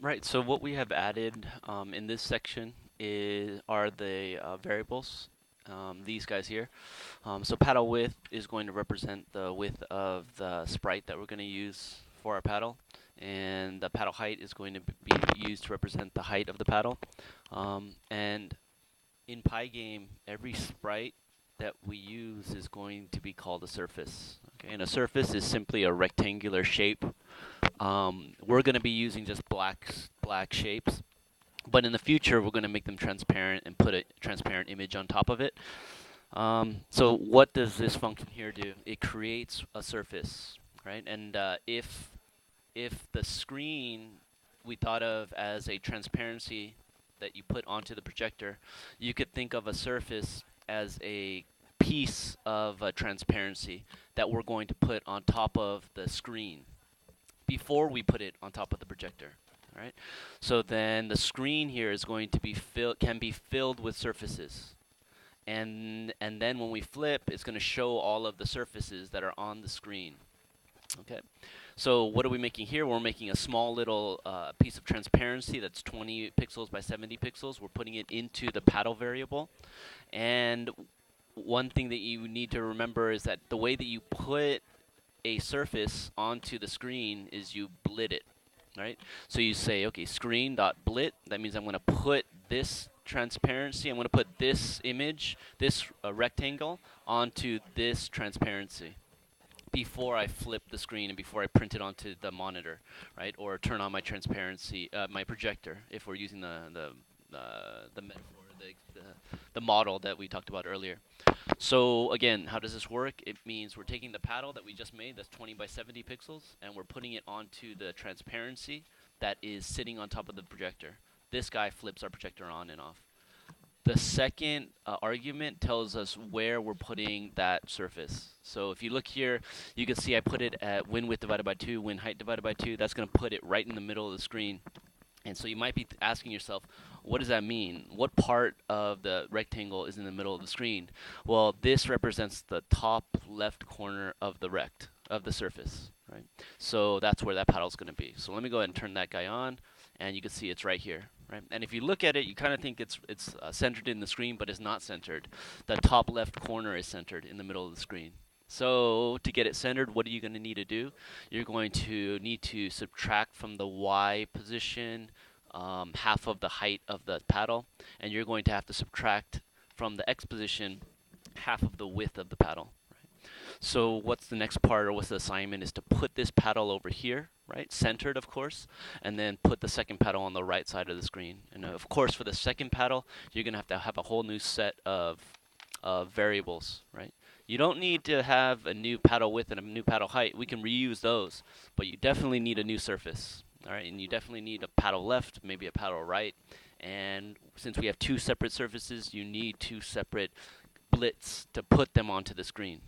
Right, so what we have added in this section are the variables, these guys here. So paddle width is going to represent the width of the sprite that we're going to use for our paddle, and the paddle height is going to be used to represent the height of the paddle. And in Pygame, every sprite that we use is going to be called a surface. Okay, and a surface is simply a rectangular shape. We're going to be using just black shapes, but in the future we're going to make them transparent and put a transparent image on top of it. So what does this function here do? It creates a surface, right? And if the screen we thought of as a transparency that you put onto the projector, you could think of a surface as a piece of transparency that we're going to put on top of the screen before we put it on top of the projector. All right. So then the screen here is going to be can be filled with surfaces. And then when we flip, it's going to show all of the surfaces that are on the screen. Okay. So what are we making here? We're making a small little piece of transparency that's 20 pixels by 70 pixels. We're putting it into the paddle variable. And one thing that you need to remember is that the way that you put a surface onto the screen is you blit it, right? So you say, okay, screen.blit. That means I'm going to put this transparency, I'm going to put this image, this rectangle, onto this transparency before I flip the screen and before I print it onto the monitor, right? Or turn on my transparency, my projector, if we're using the metaphor, the model that we talked about earlier. So again, how does this work? It means we're taking the paddle that we just made, that's 20 by 70 pixels, and we're putting it onto the transparency that is sitting on top of the projector. This guy flips our projector on and off. The second argument tells us where we're putting that surface. So if you look here, you can see I put it at wind width divided by 2, wind height divided by 2. That's going to put it right in the middle of the screen. And so you might be asking yourself, what does that mean? What part of the rectangle is in the middle of the screen? Well, this represents the top left corner of the surface, right? So that's where that paddle is going to be. So let me go ahead and turn that guy on, and you can see it's right here, right? And if you look at it, you kind of think it's centered in the screen, but it's not centered. The top left corner is centered in the middle of the screen. So to get it centered, what are you going to need to do? You're going to need to subtract from the Y position half of the height of the paddle, and you're going to have to subtract from the X position half of the width of the paddle. Right? So what's the next part, or what's the assignment, is to put this paddle over here, right, centered of course, and then put the second paddle on the right side of the screen. And of course for the second paddle, you're going to have a whole new set of variables, right? You don't need to have a new paddle width and a new paddle height. We can reuse those, but you definitely need a new surface. All right, and you definitely need a paddle left, maybe a paddle right. And since we have two separate surfaces, you need two separate blits to put them onto the screen.